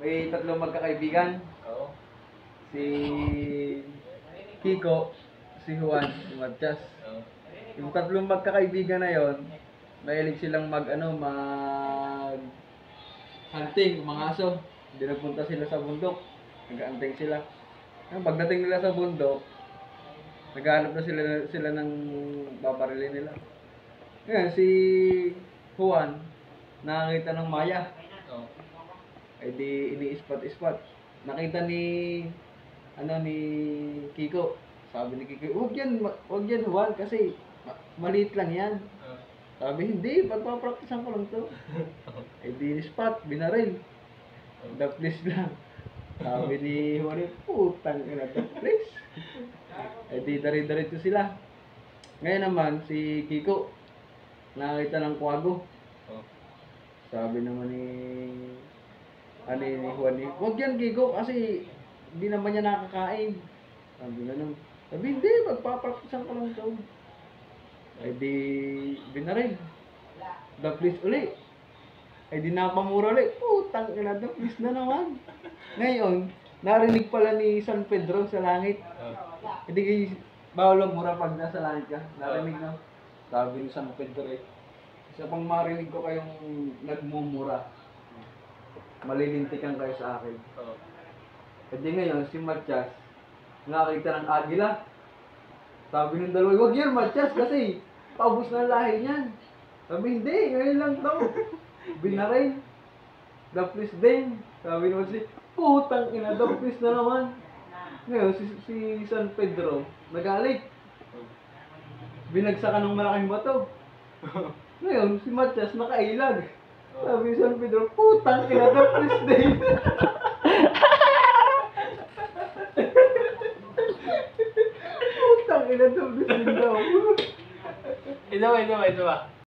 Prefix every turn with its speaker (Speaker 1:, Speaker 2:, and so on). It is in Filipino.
Speaker 1: Eh, tatlong magkakaibigan.
Speaker 2: Oo.
Speaker 1: Si Kiko, si Juan, si Matias.
Speaker 2: Oo.
Speaker 1: Yung tatlong magkakaibigan na yon, mahilig silang mag hunting, mga aso. Hindi nagpunta sila sa bundok. Nag-hunting sila. Pagdating nila sa bundok, naghahanap na sila ng babarilin nila. Ngayon, si Juan, nakakita ng maya.
Speaker 2: Oo.
Speaker 1: Ay di ini-spot-spot. Nakita ni Kiko. Sabi ni Kiko, wag yan, Juan, kasi maliit lang yan.
Speaker 2: Oo.
Speaker 1: Sabi, hindi, pagpapraktisan ko lang to. Ay di spot, binaril. The please lang. Sabi ni Juan, putang ina to, please. Ay di dari-diretso sila. Ngayon naman, si Kiko, nakita ng kwago.
Speaker 2: Oo.
Speaker 1: Sabi naman ni Juan, wag yan, Kiko, kasi hindi naman niya nakakain. Sabi na nun. Sabi, hindi, magpapraktisan ko lang to. Ay di binaril. The please uli. Ay di napamura ulit. Putang ina, the please na naman. Ngayon, narinig pala ni San Pedro sa langit. Hindi bawal mura pag nasa langit ka. Narinig na. Sabi ni San Pedro isa pang marinig ko kayong nagmumura. Malilintikan kayo sa akin.
Speaker 2: Oo.
Speaker 1: E di ngayon, si Matias, nakakita ng agila. Sabi ng dalawa, wag yan, Matias, kasi paubos na lahi niyan. Sabi, hindi, ngayon lang daw. Binaray. The please din. Sabi naman putang ina, the please na naman. Ngayon, si San Pedro, nagalit. Binagsakan ng malaking bato. Ngayon, si Matias nakailag. Sabi ni San Pedro, putang ina, the please din. Putang ina, the please din daw.
Speaker 2: Ito ba?